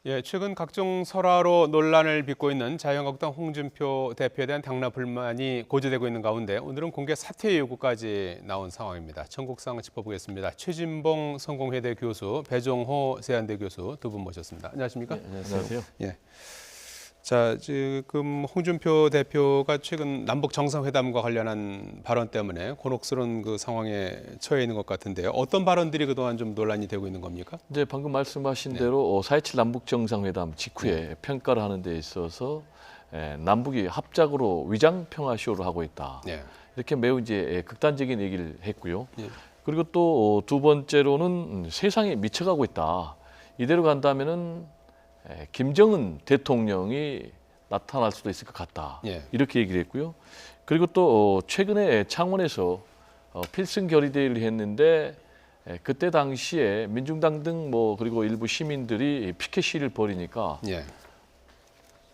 예, 최근 각종 설화로 논란을 빚고 있는 자유한국당 홍준표 대표에 대한 당락 불만이 고조되고 있는 가운데 오늘은 공개 사퇴 요구까지 나온 상황입니다. 전국상 짚어보겠습니다. 최진봉 성공회대 교수, 배종호 세안대 교수 두 분 모셨습니다. 안녕하십니까? 네, 안녕하세요. 예. 자, 지금 홍준표 대표가 최근 남북 정상회담과 관련한 발언 때문에 곤혹스러운 그 상황에 처해 있는 것 같은데요. 어떤 발언들이 그동안 좀 논란이 되고 있는 겁니까? 이제 방금 말씀하신 대로 4.27 남북 정상회담 직후에 평가를 하는 데 있어서 남북이 합작으로 위장 평화 쇼를 하고 있다. 네. 이렇게 매우 이제 극단적인 얘기를 했고요. 예. 그리고 또 두 번째로는 세상이 미쳐가고 있다. 이대로 간다면은 김정은 대통령이 나타날 수도 있을 것 같다. 예. 이렇게 얘기를 했고요. 그리고 또 최근에 창원에서 필승 결의대회를 했는데 그때 당시에 민중당 등 그리고 일부 시민들이 피켓 시위를 벌이니까 예.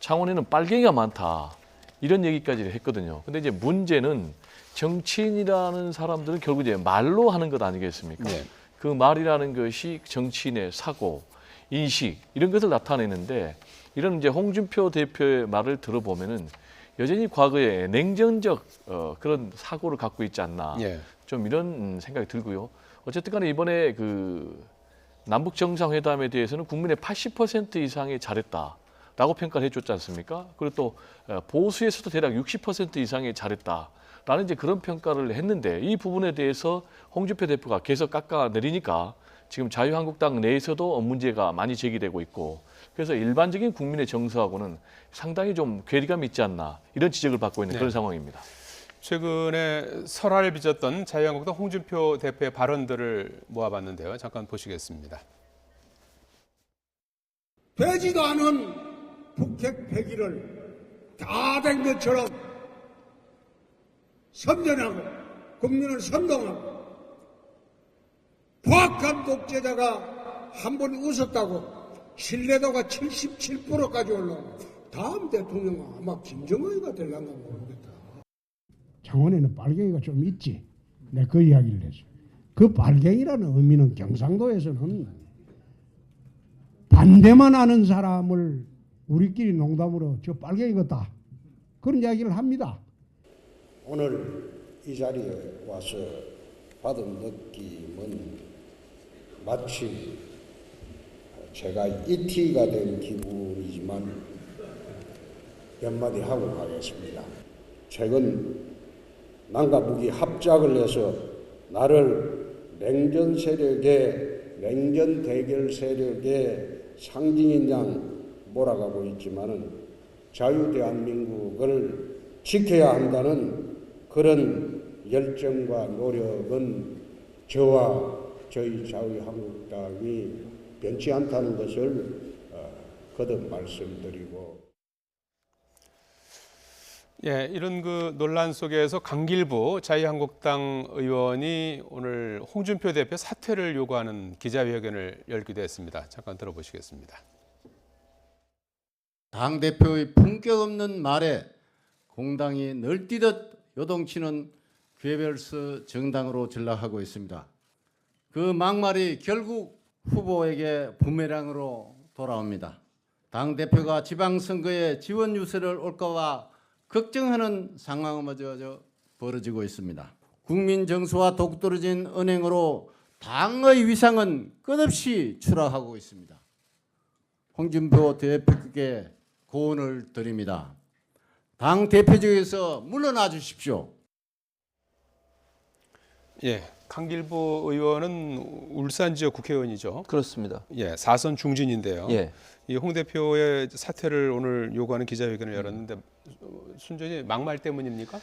창원에는 빨갱이가 많다. 이런 얘기까지 했거든요. 근데 이제 문제는 정치인이라는 사람들은 결국 이제 말로 하는 것 아니겠습니까? 예. 그 말이라는 것이 정치인의 사고, 인식 이런 것을 나타내는데 이런 이제 홍준표 대표의 말을 들어보면은 여전히 과거에 냉전적 그런 사고를 갖고 있지 않나 예. 좀 이런 생각이 들고요. 어쨌든 간에 이번에 그 남북 정상회담에 대해서는 국민의 80% 이상이 잘했다라고 평가를 해줬지 않습니까? 그리고 또 보수에서도 대략 60% 이상이 잘했다라는 이제 그런 평가를 했는데 이 부분에 대해서 홍준표 대표가 계속 깎아내리니까 지금 자유한국당 내에서도 문제가 많이 제기되고 있고 그래서 일반적인 국민의 정서하고는 상당히 좀 괴리감이 있지 않나 이런 지적을 받고 있는 그런 상황입니다. 최근에 설화를 빚었던 자유한국당 홍준표 대표의 발언들을 모아봤는데요. 잠깐 보시겠습니다. 되지도 않은 북핵 폐기를 다 된 것처럼 선전하고 국민을 선동하고 포악한 독재자가 한 번 웃었다고 신뢰도가 77%까지 올라오고 다음 대통령은 아마 김정은이가 될란가 모르겠다. 창원에는 빨갱이가 좀 있지. 내가 그 이야기를 했어. 그 빨갱이라는 의미는 경상도에서는 반대만 하는 사람을 우리끼리 농담으로 저 빨갱이 같다. 그런 이야기를 합니다. 오늘 이 자리에 와서 받은 느낌은 마치 제가 이티가 된 기분이지만 몇 마디 하고 가겠습니다. 최근 남과 북이 합작을 해서 나를 냉전 대결 세력의 상징인 양 몰아가고 있지만은 자유 대한민국을 지켜야 한다는 그런 열정과 노력은 저와 저희 자유한국당이 변치 않다는 것을 거듭 말씀드리고. 예, 이런 그 논란 속에서 강길부 자유한국당 의원이 오늘 홍준표 대표 사퇴를 요구하는 기자회견을 열기도 했습니다. 잠깐 들어보시겠습니다. 당대표의 품격 없는 말에 공당이 널뛰듯 요동치는 괴벨스 정당으로 전락하고 있습니다. 그 막말이 결국 후보에게 부메랑으로 돌아옵니다. 당대표가 지방선거에 지원 유세를 올까봐 걱정하는 상황마저 벌어지고 있습니다. 국민 정서와 동떨어진 언행으로 당의 위상은 끝없이 추락하고 있습니다. 홍준표 대표께 고언을 드립니다. 당 대표직에서 물러나 주십시오. 예, 강길부 의원은 울산 지역 국회의원이죠. 그렇습니다. 예, 4선 중진인데요. 예. 이 홍 대표의 사퇴를 오늘 요구하는 기자회견을 열었는데 순전히 막말 때문입니까?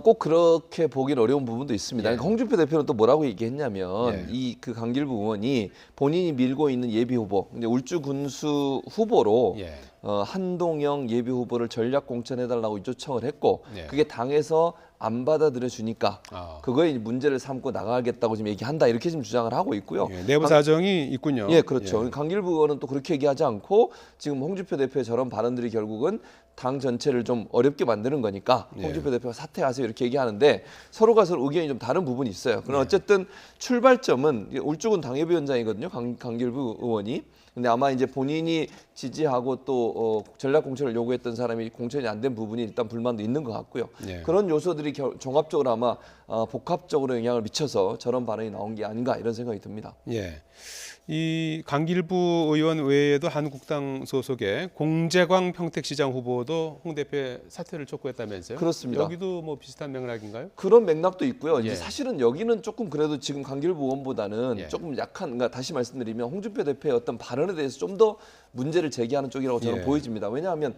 꼭 그렇게 보긴 어려운 부분도 있습니다. 예. 그러니까 홍준표 대표는 또 뭐라고 얘기했냐면 예. 이 그 강길부 의원이 본인이 밀고 있는 예비 후보, 이제 울주 군수 후보로 예. 한동영 예비 후보를 전략 공천해달라고 요청을 했고 예. 그게 당에서 안 받아들여 주니까 아. 그거에 문제를 삼고 나가겠다고 지금 얘기한다 이렇게 지금 주장을 하고 있고요. 예, 내부 사정이 있군요. 예, 그렇죠. 예. 강길부 의원은 또 그렇게 얘기하지 않고 지금 홍준표 대표의 저런 발언들이 결국은 당 전체를 좀 어렵게 만드는 거니까 예. 홍준표 대표가 사퇴하세요 이렇게 얘기하는데 서로가 서로 의견이 좀 다른 부분이 있어요. 그러나 어쨌든 출발점은 울주군 당협위원장이거든요. 강길부 의원이. 근데 아마 이제 본인이 지지하고 또 전략 공천을 요구했던 사람이 공천이 안 된 부분이 일단 불만도 있는 것 같고요. 예. 그런 요소들이 종합적으로 아마 복합적으로 영향을 미쳐서 저런 반응이 나온 게 아닌가 이런 생각이 듭니다. 예. 이 강길부 의원 외에도 한국당 소속의 공재광 평택시장 후보도 홍 대표의 사퇴를 촉구했다면서요? 그렇습니다. 여기도 뭐 비슷한 맥락인가요? 그런 맥락도 있고요. 예. 이제 사실은 여기는 조금 그래도 지금 강길부 의원보다는 예. 조금 약한, 그러니까 다시 말씀드리면 홍준표 대표의 어떤 발언에 대해서 좀 더 문제를 제기하는 쪽이라고 저는 예. 보여집니다. 왜냐하면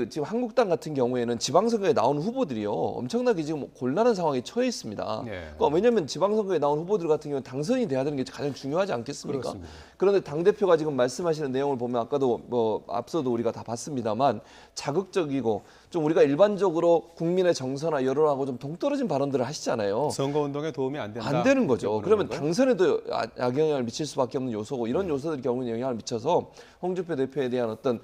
지금 한국당 같은 경우에는 지방선거에 나온 후보들이요 엄청나게 지금 곤란한 상황에 처해 있습니다. 예. 그러니까 왜냐하면 지방선거에 나온 후보들 같은 경우는 당선이 돼야 되는 게 가장 중요하지 않겠습니까? 그렇습니다. 그런데 당 대표가 지금 말씀하시는 내용을 보면 아까도 뭐 앞서도 우리가 다 봤습니다만 자극적이고 좀 우리가 일반적으로 국민의 정서나 여론하고 좀 동떨어진 발언들을 하시잖아요. 선거운동에 도움이 안 된다. 안 되는 거죠. 이렇게 그러면 보는 건가요? 당선에도 악영향을 미칠 수밖에 없는 요소고 이런 요소들이 결국은 영향을 미쳐서 홍준표 대표에 대한 어떤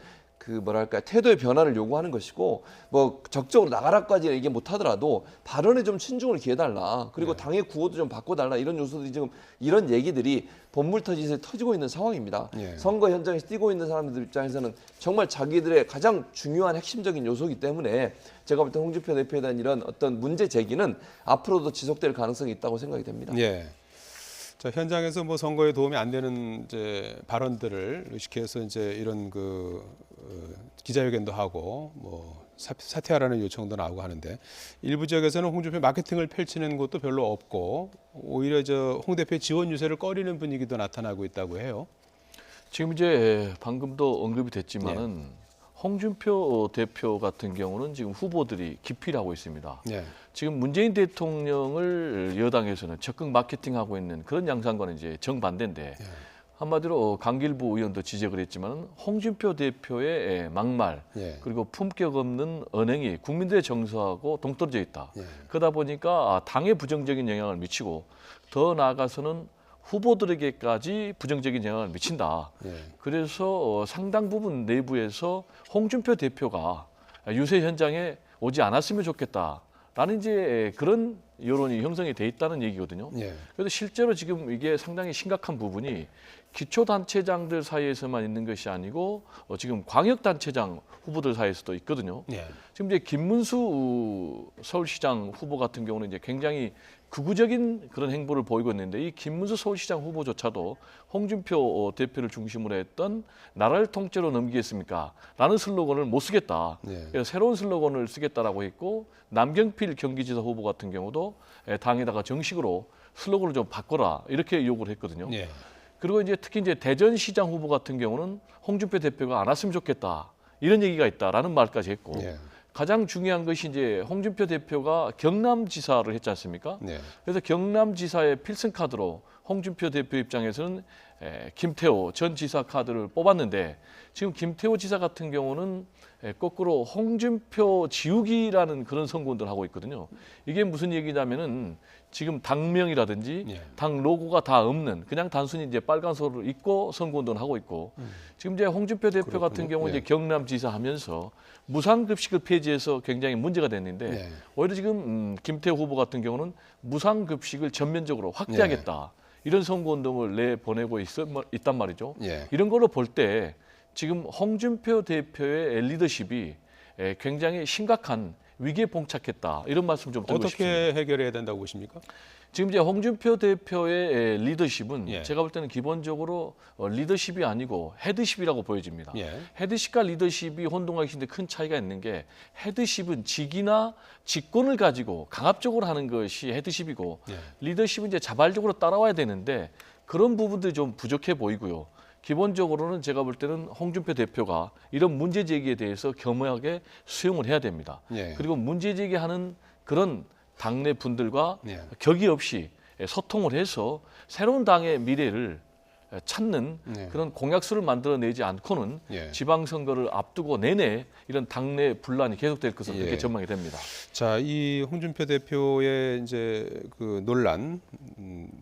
뭐랄까 태도의 변화를 요구하는 것이고 뭐 적극적으로 나가라까지 얘기 못하더라도 발언에 좀 신중을 기해달라. 그리고 당의 구호도 좀 바꿔달라. 이런 요소들이 지금 이런 얘기들이 본물터지에 터지고 있는 상황입니다. 예. 선거 현장에서 뛰고 있는 사람들 입장에서는 정말 자기들의 가장 중요한 핵심적인 요소이기 때문에 제가 볼 때 홍준표 대표에 대한 이런 어떤 문제 제기는 앞으로도 지속될 가능성이 있다고 생각이 됩니다. 예. 자, 현장에서 뭐 선거에 도움이 안 되는 이제 발언들을 의식해서 이제 이런 기자회견도 하고 뭐 사퇴하라는 요청도 나오고 하는데 일부 지역에서는 홍준표 마케팅을 펼치는 것도 별로 없고 오히려 홍 대표의 지원 유세를 꺼리는 분위기도 나타나고 있다고 해요. 지금 이제 방금도 언급이 됐지만은 홍준표 대표 같은 경우는 지금 후보들이 기피를 하고 있습니다. 예. 지금 문재인 대통령을 여당에서는 적극 마케팅하고 있는 그런 양상과는 이제 정반대인데 한마디로 강길부 의원도 지적을 했지만 홍준표 대표의 막말 예. 그리고 품격 없는 언행이 국민들의 정서하고 동떨어져 있다. 예. 그러다 보니까 당에 부정적인 영향을 미치고 더 나아가서는 후보들에게까지 부정적인 영향을 미친다. 예. 그래서 상당 부분 내부에서 홍준표 대표가 유세 현장에 오지 않았으면 좋겠다라는 이제 그런 여론이 형성이 돼 있다는 얘기거든요. 예. 그래서 실제로 지금 이게 상당히 심각한 부분이 기초단체장들 사이에서만 있는 것이 아니고 지금 광역단체장 후보들 사이에서도 있거든요. 예. 지금 이제 김문수 서울시장 후보 같은 경우는 이제 굉장히 극우적인 그런 행보를 보이고 있는데 이 김문수 서울시장 후보조차도 홍준표 대표를 중심으로 했던 나라를 통째로 넘기겠습니까? 라는 슬로건을 못 쓰겠다. 예. 그래서 새로운 슬로건을 쓰겠다라고 했고 남경필 경기지사 후보 같은 경우도 당에다가 정식으로 슬로건을 좀 바꿔라 이렇게 요구를 했거든요. 예. 그리고 이제 특히 이제 대전시장 후보 같은 경우는 홍준표 대표가 안 왔으면 좋겠다 이런 얘기가 있다라는 말까지 했고 예. 가장 중요한 것이 이제 홍준표 대표가 경남지사를 했지 않습니까? 네. 그래서 경남지사의 필승 카드로 홍준표 대표 입장에서는 김태호 전 지사 카드를 뽑았는데 지금 김태호 지사 같은 경우는 거꾸로 홍준표 지우기라는 그런 선거운동을 하고 있거든요. 이게 무슨 얘기냐면은 지금 당명이라든지 예. 당 로고가 다 없는 그냥 단순히 이제 빨간 소를 입고 선거운동을 하고 있고 지금 이제 홍준표 대표 그렇군요. 같은 경우 이제 예. 경남지사 하면서 무상급식을 폐지해서 굉장히 문제가 됐는데 예. 오히려 지금 김태호 후보 같은 경우는 무상급식을 전면적으로 확대하겠다 이런 선거운동을 내보내고 있단 말이죠. 예. 이런 걸로 볼 때 지금 홍준표 대표의 리더십이 굉장히 심각한 위기에 봉착했다 이런 말씀 좀 드리고 싶습니다. 어떻게 해결해야 된다고 보십니까? 지금 이제 홍준표 대표의 리더십은 예. 제가 볼 때는 기본적으로 리더십이 아니고 헤드십이라고 보여집니다. 예. 헤드십과 리더십이 혼동하기 큰 차이가 있는 게 헤드십은 직이나 직권을 가지고 강압적으로 하는 것이 헤드십이고 예. 리더십은 이제 자발적으로 따라와야 되는데 그런 부분들이 좀 부족해 보이고요. 기본적으로는 제가 볼 때는 홍준표 대표가 이런 문제 제기에 대해서 겸허하게 수용을 해야 됩니다. 예. 그리고 문제 제기하는 그런 당내 분들과 예. 격의 없이 소통을 해서 새로운 당의 미래를 찾는 예. 그런 공약수를 만들어내지 않고는 예. 지방선거를 앞두고 내내 이런 당내 분란이 계속될 것으로 예. 그렇게 전망이 됩니다. 자, 이 홍준표 대표의 이제 그 논란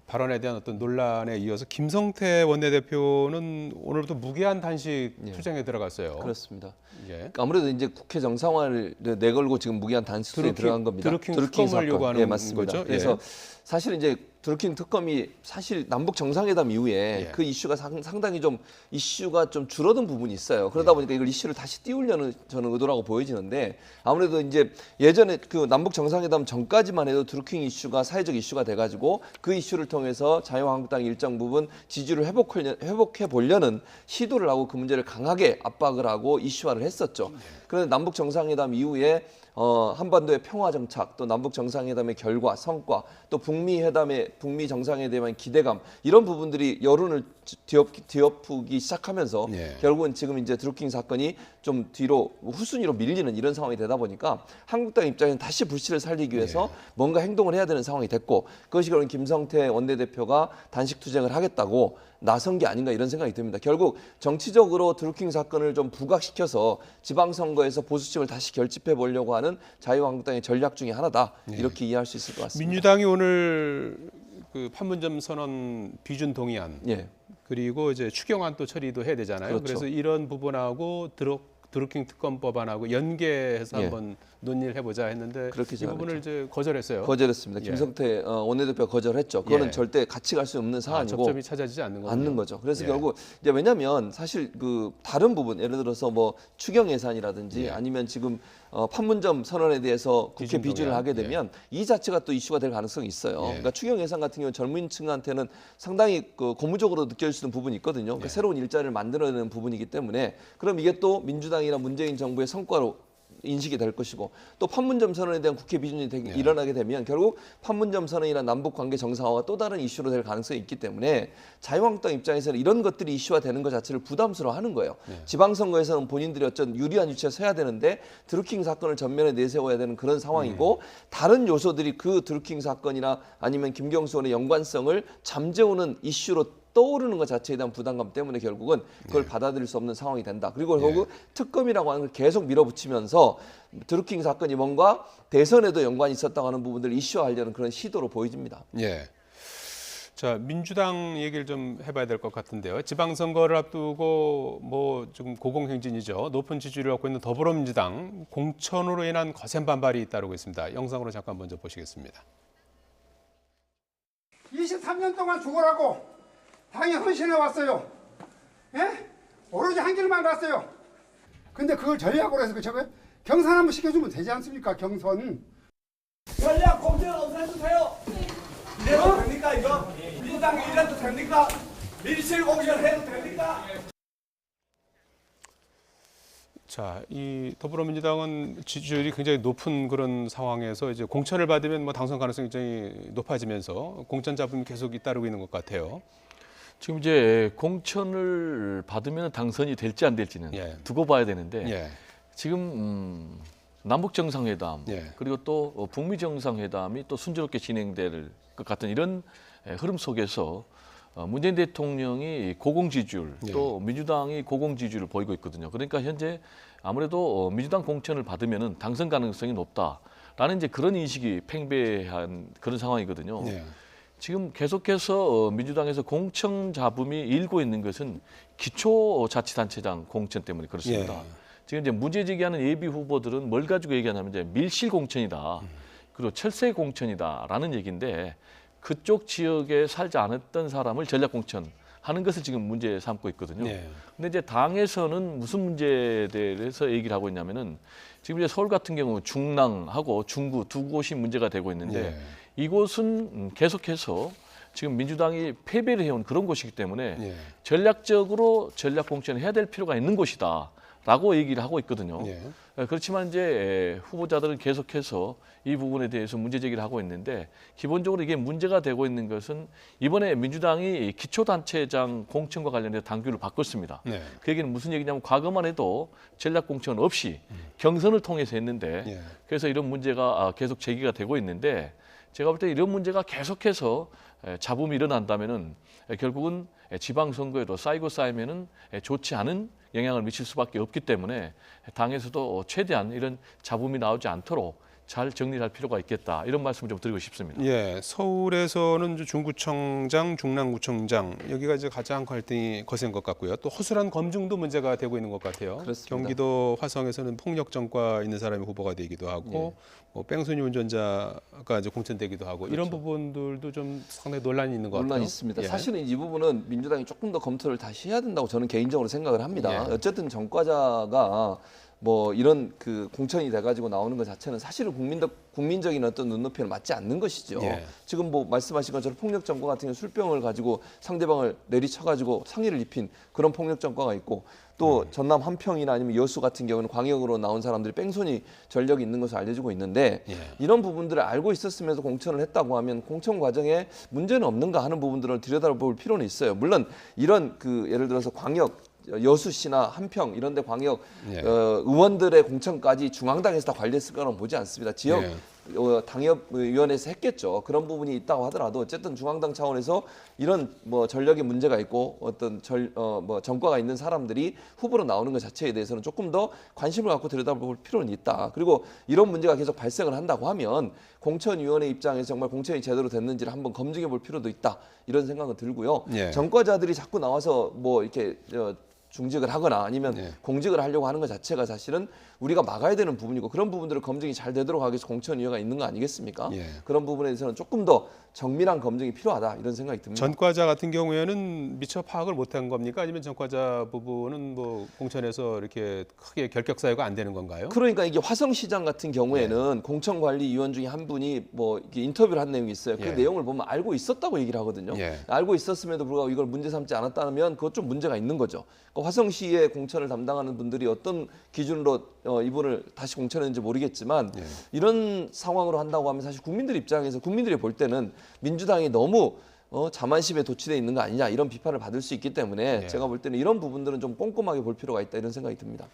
발언에 대한 어떤 논란에 이어서 김성태 원내대표는 오늘부터 무기한 단식 투쟁에 들어갔어요. 그렇습니다. 예. 아무래도 이제 국회 정상화를 내걸고 지금 무기한 단식에 드루킹, 들어간 겁니다. 드루킹 특검을 사건. 요구하는 예, 맞습니다. 거죠? 그래서 예. 사실 이제 드루킹 특검이 사실 남북 정상회담 이후에 예. 그 이슈가 상당히 좀 이슈가 좀 줄어든 부분이 있어요. 그러다 보니까 이걸 이슈를 다시 띄우려는 저는 의도라고 보여지는데 아무래도 이제 예전에 그 남북 정상회담 전까지만 해도 드루킹 이슈가 사회적 이슈가 돼가지고 그 이슈를 통해서 자유한국당이 일정 부분 지지를 회복해 보려는 시도를 하고 그 문제를 강하게 압박을 하고 이슈화를 했었죠. 그런데 남북 정상회담 이후에 한반도의 평화 정착, 또 남북 정상회담의 결과, 성과, 또 북미 정상회담에 대한 기대감 이런 부분들이 여론을 뒤엎기 시작하면서 예. 결국은 지금 이제 드루킹 사건이 좀 뒤로 후순위로 밀리는 이런 상황이 되다 보니까 한국당 입장에서는 다시 불씨를 살리기 위해서 뭔가 행동을 해야 되는 상황이 됐고 그것이 그런 김성태 원내대표가 단식 투쟁을 하겠다고 나선 게 아닌가 이런 생각이 듭니다. 결국 정치적으로 드루킹 사건을 좀 부각시켜서 지방선거에서 보수층을 다시 결집해 보려고 하는 자유한국당의 전략 중에 하나다. 이렇게 이해할 수 있을 것 같습니다. 민주당이 오늘 그 판문점 선언 비준 동의안 예. 그리고 이제 추경안 또 처리도 해야 되잖아요. 그렇죠. 그래서 이런 부분하고 드루킹 특검 법안하고 연계해서 예. 한번 논의를 해보자 했는데 그렇게 이 생각했죠. 부분을 이제 거절했어요. 거절했습니다. 예. 김성태 원내대표가 거절했죠. 그거는 예. 절대 같이 갈 수 없는 사안이고 접점이 찾아지지 않는 거죠. 그래서 예. 결국 이제 왜냐하면 사실 그 다른 부분 예를 들어서 뭐 추경 예산이라든지 예. 아니면 지금 판문점 선언에 대해서 국회 비준 비준을 동의안. 하게 되면 이 자체가 또 이슈가 될 가능성이 있어요. 예. 그러니까 추경 예산 같은 경우는 젊은층한테는 상당히 그 고무적으로 느껴지는 부분이 있거든요. 그러니까 예. 새로운 일자리를 만들어내는 부분이기 때문에 그럼 이게 또 민주당이나 문재인 정부의 성과로 인식이 될 것이고 또 판문점 선언에 대한 국회 비준이 일어나게 되면 결국 판문점 선언이나 남북 관계 정상화와 또 다른 이슈로 될 가능성이 있기 때문에 자유한국당 입장에서는 이런 것들이 이슈화 되는 것 자체를 부담스러워하는 거예요. 지방선거에서는 본인들이 어떤 유리한 위치에 서야 되는데 드루킹 사건을 전면에 내세워야 되는 그런 상황이고 다른 요소들이 그 드루킹 사건이나 아니면 김경수 의원의 연관성을 잠재우는 이슈로 떠오르는 것 자체에 대한 부담감 때문에 결국은 그걸 받아들일 수 없는 상황이 된다. 그리고 결국 특검이라고 하는 걸 계속 밀어붙이면서 드루킹 사건이 뭔가 대선에도 연관이 있었다고 하는 부분들을 이슈화하려는 그런 시도로 보여집니다. 예. 자, 민주당 얘기를 좀 해봐야 될 것 같은데요. 지방선거를 앞두고 뭐 지금 고공행진이죠. 높은 지지율을 갖고 있는 더불어민주당 공천으로 인한 거센 반발이 잇따르고 있습니다. 영상으로 잠깐 먼저 보시겠습니다. 23년 동안 죽으라고 당이 헌신해 왔어요. 예? 오로지 한 길만 갔어요. 근데 그걸 전략으로 해서 저거 경선 한번 시켜주면 되지 않습니까? 경선. 전략 공천 없애주세요. 이래도 됩니까 이거? 민주당이 이래도 됩니까? 밀실 공천 해도 됩니까? 자, 이 더불어민주당은 지지율이 굉장히 높은 그런 상황에서 이제 공천을 받으면 뭐 당선 가능성이 굉장히 높아지면서 공천 잡음이 계속 잇따르고 있는 것 같아요. 지금 이제 공천을 받으면 당선이 될지 안 될지는 예. 두고 봐야 되는데 예. 지금 남북 정상회담 예. 그리고 또 북미 정상회담이 또 순조롭게 진행될 것 같은 이런 흐름 속에서 문재인 대통령이 고공 지지율 또 민주당이 고공 지지율을 보이고 있거든요. 그러니까 현재 아무래도 민주당 공천을 받으면은 당선 가능성이 높다라는 이제 그런 인식이 팽배한 그런 상황이거든요. 예. 지금 계속해서 민주당에서 공천 잡음이 일고 있는 것은 기초자치단체장 공천 때문에 그렇습니다. 예. 지금 이제 문제 제기하는 예비 후보들은 뭘 가지고 얘기하냐면 이제 밀실 공천이다, 그리고 철새 공천이다라는 얘기인데 그쪽 지역에 살지 않았던 사람을 전략 공천하는 것을 지금 문제 삼고 있거든요. 예. 근데 이제 당에서는 무슨 문제에 대해서 얘기를 하고 있냐면은 지금 이제 서울 같은 경우 중랑하고 중구 두 곳이 문제가 되고 있는데 예. 이곳은 계속해서 지금 민주당이 패배를 해온 그런 곳이기 때문에 예. 전략적으로 전략 공천을 해야 될 필요가 있는 곳이다라고 얘기를 하고 있거든요. 예. 그렇지만 이제 후보자들은 계속해서 이 부분에 대해서 문제 제기를 하고 있는데 기본적으로 이게 문제가 되고 있는 것은 이번에 민주당이 기초단체장 공천과 관련해서 당규를 바꿨습니다. 네. 그 얘기는 무슨 얘기냐면 과거만 해도 전략 공천 없이 경선을 통해서 했는데 예. 그래서 이런 문제가 계속 제기가 되고 있는데 제가 볼 때 이런 문제가 계속해서 잡음이 일어난다면은 결국은 지방선거에도 쌓이고 쌓이면은 좋지 않은 영향을 미칠 수밖에 없기 때문에 당에서도 최대한 이런 잡음이 나오지 않도록 잘 정리할 필요가 있겠다 이런 말씀을 좀 드리고 싶습니다. 예, 서울에서는 이제 중구청장, 중랑구청장 여기가 이제 가장 갈등이 거센 것 같고요. 또 허술한 검증도 문제가 되고 있는 것 같아요. 그렇습니다. 경기도 화성에서는 폭력 전과 있는 사람이 후보가 되기도 하고, 뭐 뺑소니 운전자가 이제 공천되기도 하고 이런 부분들도 좀 상당히 논란이 있는 것 같아요. 논란이 있습니다. 예. 사실은 이 부분은 민주당이 조금 더 검토를 다시 해야 된다고 저는 개인적으로 생각을 합니다. 예. 어쨌든 전과자가 뭐 이런 그 공천이 돼가지고 나오는 것 자체는 사실은 국민적인 어떤 눈높이를 맞지 않는 것이죠. 예. 지금 뭐 말씀하신 것처럼 폭력 전과 같은 경우 술병을 가지고 상대방을 내리쳐가지고 상해를 입힌 그런 폭력 전과가 있고 또 전남 한평이나 아니면 여수 같은 경우는 광역으로 나온 사람들이 뺑소니 전력이 있는 것을 알려지고 있는데 예. 이런 부분들을 알고 있었으면서 공천을 했다고 하면 공천 과정에 문제는 없는가 하는 부분들을 들여다볼 필요는 있어요. 물론 이런 그 예를 들어서 광역 여수시나 한평 이런 데 광역 예. 의원들의 공천까지 중앙당에서 다 관리했을 거라고 보지 않습니다. 지역 예. 당협위원회에서 했겠죠. 그런 부분이 있다고 하더라도 어쨌든 중앙당 차원에서 이런 뭐 전력에 문제가 있고 어떤 뭐 전과가 있는 사람들이 후보로 나오는 것 자체에 대해서는 조금 더 관심을 갖고 들여다볼 필요는 있다. 그리고 이런 문제가 계속 발생을 한다고 하면 공천위원회 입장에서 정말 공천이 제대로 됐는지를 한번 검증해 볼 필요도 있다. 이런 생각은 들고요. 예. 전과자들이 자꾸 나와서 뭐 이렇게 중직을 하거나 아니면 예. 공직을 하려고 하는 것 자체가 사실은 우리가 막아야 되는 부분이고 그런 부분들을 검증이 잘 되도록 하기 위해서 공천위원회가 있는 거 아니겠습니까? 예. 그런 부분에 대해서는 조금 더 정밀한 검증이 필요하다 이런 생각이 듭니다. 전과자 같은 경우에는 미처 파악을 못한 겁니까? 아니면 전과자 부분은 뭐 공천에서 이렇게 크게 결격 사유가 안 되는 건가요? 그러니까 이게 화성시장 같은 경우에는 공천관리위원 중에 한 분이 뭐 이렇게 인터뷰를 한 내용이 있어요. 그 예. 내용을 보면 알고 있었다고 얘기를 하거든요. 예. 알고 있었음에도 불구하고 이걸 문제 삼지 않았다면 그것 좀 문제가 있는 거죠. 그러니까 화성시의 공천을 담당하는 분들이 어떤 기준으로 이분을 다시 공천했는지 모르겠지만 예. 이런 상황으로 한다고 하면 사실 국민들 입장에서 국민들이 볼 때는 민주당이 너무 자만심에 도취되어 있는 거 아니냐 이런 비판을 받을 수 있기 때문에 예. 제가 볼 때는 이런 부분들은 좀 꼼꼼하게 볼 필요가 있다 이런 생각이 듭니다.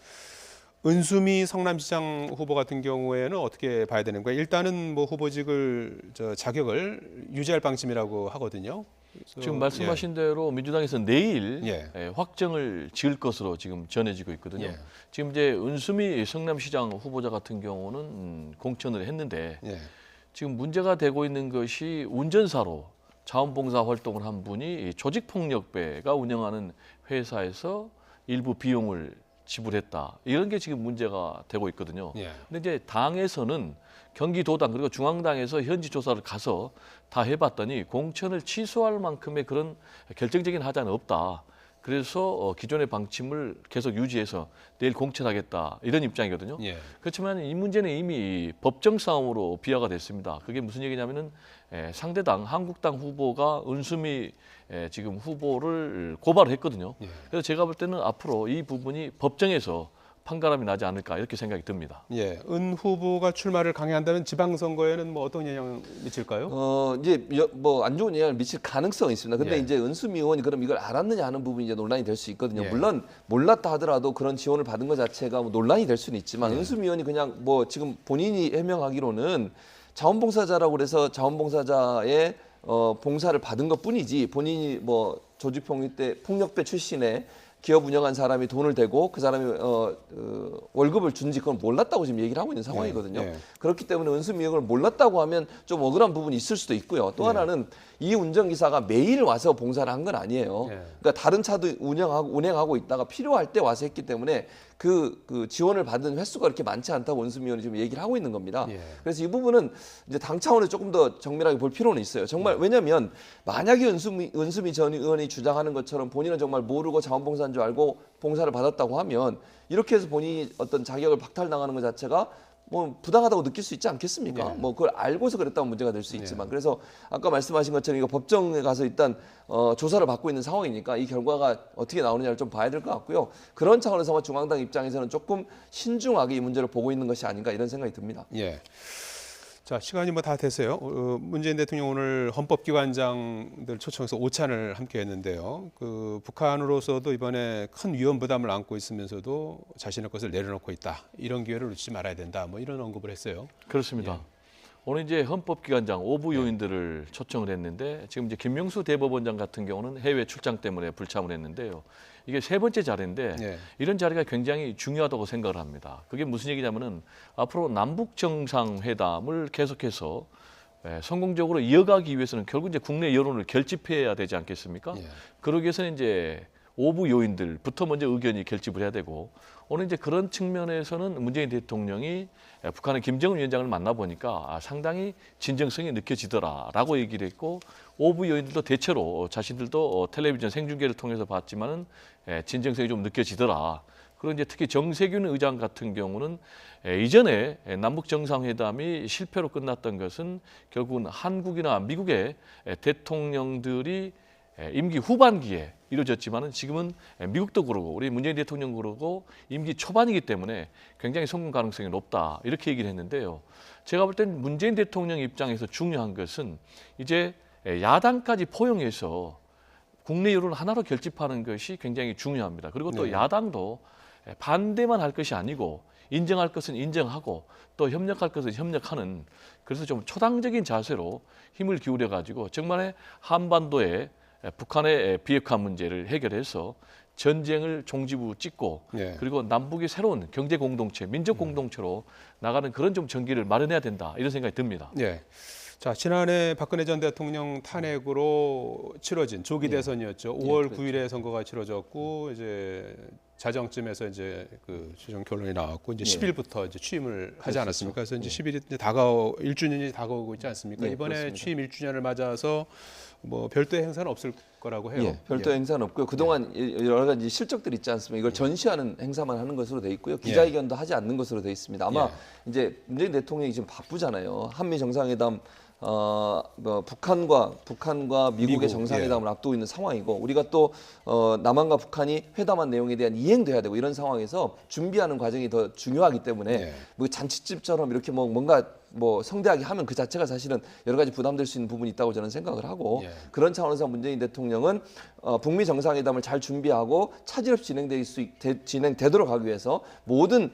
은수미 성남시장 후보 같은 경우에는 어떻게 봐야 되는 거예요? 일단은 뭐 후보직을 자격을 유지할 방침이라고 하거든요. 그래서, 지금 말씀하신 대로 민주당에서 내일 예. 확정을 지을 것으로 지금 전해지고 있거든요. 예. 지금 이제 은수미 성남시장 후보자 같은 경우는 공천을 했는데 예. 지금 문제가 되고 있는 것이 운전사로 자원봉사 활동을 한 분이 조직폭력배가 운영하는 회사에서 일부 비용을 지불했다. 이런 게 지금 문제가 되고 있거든요. 예. 근데 이제 당에서는 경기도당 그리고 중앙당에서 현지 조사를 가서 다 해봤더니 공천을 취소할 만큼의 그런 결정적인 하자는 없다. 그래서 기존의 방침을 계속 유지해서 내일 공천하겠다 이런 입장이거든요. 예. 그렇지만 이 문제는 이미 법정 싸움으로 비화가 됐습니다. 그게 무슨 얘기냐면은 상대당 한국당 후보가 은수미 지금 후보를 고발을 했거든요. 예. 그래서 제가 볼 때는 앞으로 이 부분이 법정에서 판가름이 나지 않을까 이렇게 생각이 듭니다. 예, 은 후보가 출마를 강행한다면 지방선거에는 뭐 어떤 영향 미칠까요? 이제 뭐 안 좋은 영향을 미칠 가능성이 있습니다. 근데 예. 이제 은수미 의원이 그럼 이걸 알았느냐 하는 부분이 이제 논란이 될 수 있거든요. 예. 물론 몰랐다 하더라도 그런 지원을 받은 것 자체가 뭐 논란이 될 수는 있지만 예. 은수미 의원이 그냥 뭐 지금 본인이 해명하기로는 자원봉사자라고 그래서 자원봉사자의 봉사를 받은 것뿐이지 본인이 뭐 조직폭력배 출신의 기업 운영한 사람이 돈을 대고 그 사람이 월급을 준지 그건 몰랐다고 지금 얘기를 하고 있는 상황이거든요. 예. 그렇기 때문에 은수미 의원을 몰랐다고 하면 좀 억울한 부분이 있을 수도 있고요. 또 하나는 이 운전기사가 매일 와서 봉사를 한 건 아니에요. 예. 그러니까 다른 차도 운행하고 있다가 필요할 때 와서 했기 때문에 그 지원을 받은 횟수가 그렇게 많지 않다고 은수미 의원이 지금 얘기를 하고 있는 겁니다. 예. 그래서 이 부분은 이제 당 차원에서 조금 더 정밀하게 볼 필요는 있어요. 정말 왜냐하면 만약에 은수미 전 의원이 주장하는 것처럼 본인은 정말 모르고 자원봉사인 줄 알고 봉사를 받았다고 하면 이렇게 해서 본인이 어떤 자격을 박탈당하는 것 자체가 뭐 부당하다고 느낄 수 있지 않겠습니까? 네. 뭐 그걸 알고서 그랬다면 문제가 될 수 있지만 그래서 아까 말씀하신 것처럼 이거 법정에 가서 일단 조사를 받고 있는 상황이니까 이 결과가 어떻게 나오느냐를 좀 봐야 될 것 같고요. 그런 차원에서 중앙당 입장에서는 조금 신중하게 이 문제를 보고 있는 것이 아닌가 이런 생각이 듭니다. 예. 자, 시간이 뭐 다 됐어요. 문재인 대통령 오늘 헌법기관장들 초청해서 오찬을 함께 했는데요. 그 북한으로서도 이번에 큰 위험 부담을 안고 있으면서도 자신의 것을 내려놓고 있다. 이런 기회를 놓치지 말아야 된다. 뭐 이런 언급을 했어요. 그렇습니다. 오늘 이제 헌법기관장 5부 요인들을 초청을 했는데 지금 이제 김명수 대법원장 같은 경우는 해외 출장 때문에 불참을 했는데요. 이게 세 번째 자리인데 예. 이런 자리가 굉장히 중요하다고 생각을 합니다. 그게 무슨 얘기냐면은 앞으로 남북 정상회담을 계속해서 성공적으로 이어가기 위해서는 결국 이제 국내 여론을 결집해야 되지 않겠습니까? 예. 그러기 위해서는 이제 오부 요인들부터 먼저 의견이 결집을 해야 되고 오늘 이제 그런 측면에서는 문재인 대통령이 북한의 김정은 위원장을 만나보니까 상당히 진정성이 느껴지더라라고 얘기를 했고 오부 요인들도 대체로 자신들도 텔레비전 생중계를 통해서 봤지만은 진정성이 좀 느껴지더라. 그리고 이제 특히 정세균 의장 같은 경우는 이전에 남북 정상회담이 실패로 끝났던 것은 결국은 한국이나 미국의 대통령들이 임기 후반기에 이루어졌지만은 지금은 미국도 그러고 우리 문재인 대통령 그러고 임기 초반이기 때문에 굉장히 성공 가능성이 높다 이렇게 얘기를 했는데요. 제가 볼 땐 문재인 대통령 입장에서 중요한 것은 이제 야당까지 포용해서 국내 여론을 하나로 결집하는 것이 굉장히 중요합니다. 그리고 또 네. 야당도 반대만 할 것이 아니고 인정할 것은 인정하고 또 협력할 것은 협력하는 그래서 좀 초당적인 자세로 힘을 기울여 가지고 정말 한반도에 북한의 비핵화 문제를 해결해서 전쟁을 종지부 찍고 예. 그리고 남북이 새로운 경제 공동체, 민족 공동체로 나가는 그런 좀 전기를 마련해야 된다 이런 생각이 듭니다. 예. 자, 지난해 박근혜 전 대통령 탄핵으로 치러진 조기 대선이었죠. 5월 그렇죠. 9일에 선거가 치러졌고 이제 자정쯤에서 이제 그 최종 결론이 나왔고 이제 10일부터 이제 취임을 하지 않았습니까? 그래서 이제 10일이 이제 1주년이 다가오고 있지 않습니까? 네, 이번에 그렇습니다. 취임 1주년을 맞아서 뭐 별도의 행사는 없을 거라고 해요. 예, 별도 행사는 없고요. 그동안 여러 가지 실적들이 있지 않습니까? 이걸 전시하는 행사만 하는 것으로 돼 있고요. 기자회견도 하지 않는 것으로 돼 있습니다. 아마 이제 문재인 대통령이 지금 바쁘잖아요. 한미 정상회담 뭐 북한과 미국의 미국, 정상회담을 앞두고 있는 상황이고 우리가 또 남한과 북한이 회담한 내용에 대한 이행도 해야 되고 이런 상황에서 준비하는 과정이 더 중요하기 때문에 예. 뭐 잔치집처럼 이렇게 뭔가 성대하게 하면 그 자체가 사실은 여러 가지 부담될 수 있는 부분이 있다고 저는 생각을 하고 예. 그런 차원에서 문재인 대통령은 북미 정상회담을 잘 준비하고 차질 없이 진행되도록 하기 위해서 모든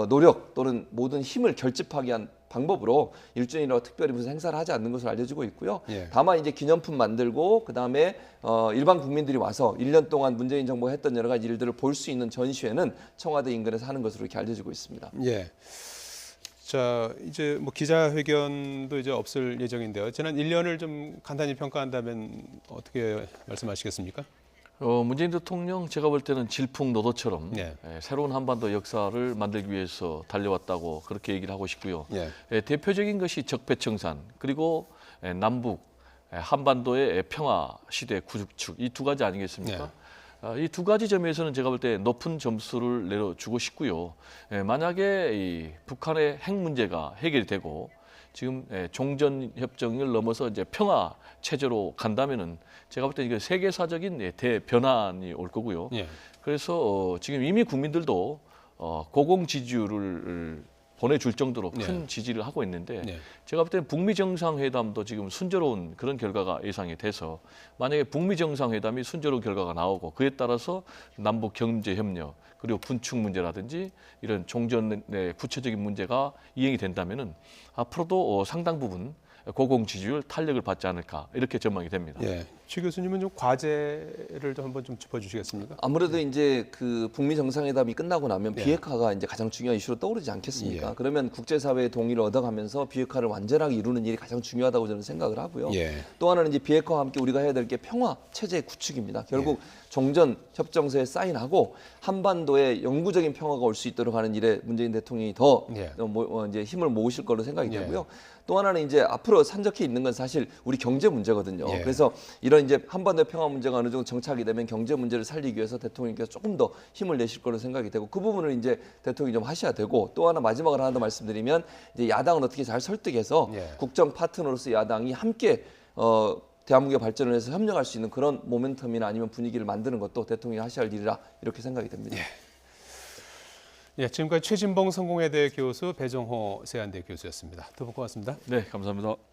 노력 또는 모든 힘을 결집하게 한 방법으로 1주년이라고 특별히 무슨 행사를 하지 않는 것으로 알려지고 있고요. 예. 다만 이제 기념품 만들고 그다음에 일반 국민들이 와서 1년 동안 문재인 정부가 했던 여러 가지 일들을 볼 수 있는 전시회는 청와대 인근에서 하는 것으로 이렇게 알려지고 있습니다. 예. 자, 이제 뭐 기자회견도 이제 없을 예정인데요. 지난 1년을 좀 간단히 평가한다면 어떻게 말씀하시겠습니까? 문재인 대통령 제가 볼 때는 질풍노도처럼 예. 새로운 한반도 역사를 만들기 위해서 달려왔다고 그렇게 얘기를 하고 싶고요. 예. 대표적인 것이 적폐청산 그리고 남북 한반도의 평화 시대 구축 이 두 가지 아니겠습니까? 이 두 가지 점에서는 제가 볼 때 높은 점수를 내려주고 싶고요. 만약에 이 북한의 핵 문제가 해결이 되고 지금 종전 협정을 넘어서 이제 평화 체제로 간다면은 제가 볼 때 이게 세계사적인 대변환이 올 거고요. 예. 그래서 지금 이미 국민들도 고공 지지율을 보내줄 정도로 큰 네. 지지를 하고 있는데 네. 제가 볼 때는 북미 정상회담도 지금 순조로운 그런 결과가 예상이 돼서 만약에 북미 정상회담이 순조로운 결과가 나오고 그에 따라서 남북 경제 협력 그리고 군축 문제라든지 이런 종전의 구체적인 문제가 이행이 된다면은 앞으로도 상당 부분 고공 지지율 탄력을 받지 않을까 이렇게 전망이 됩니다. 예. 최 교수님은 좀 과제를 좀 한번 좀 짚어주시겠습니까? 아무래도 이제 그 북미 정상회담이 끝나고 나면 예. 비핵화가 이제 가장 중요한 이슈로 떠오르지 않겠습니까? 예. 그러면 국제사회의 동의를 얻어가면서 비핵화를 완전하게 이루는 일이 가장 중요하다고 저는 생각을 하고요. 예. 또 하나는 이제 비핵화와 함께 우리가 해야 될 게 평화 체제의 구축입니다. 결국 종전 협정서에 사인하고 한반도에 영구적인 평화가 올 수 있도록 하는 일에 문재인 대통령이 더 예. 이제 힘을 모으실 걸로 생각이 예. 되고요. 또 하나는 이제 앞으로 산적해 있는 건 사실 우리 경제 문제거든요. 예. 그래서 이런 이제 한반도의 평화 문제가 어느 정도 정착이 되면 경제 문제를 살리기 위해서 대통령께서 조금 더 힘을 내실 걸로 생각이 되고 그 부분을 이제 대통령이 좀 하셔야 되고 또 하나 마지막으로 하나 더 말씀드리면 이제 야당을 어떻게 잘 설득해서 예. 국정 파트너로서 야당이 함께 대한민국의 발전을 해서 협력할 수 있는 그런 모멘텀이나 아니면 분위기를 만드는 것도 대통령이 하셔야 할 일이라 이렇게 생각이 됩니다. 예, 지금까지 최진봉 성공회대 교수 배정호 세안대 교수였습니다. 두 분 고맙습니다. 네, 감사합니다.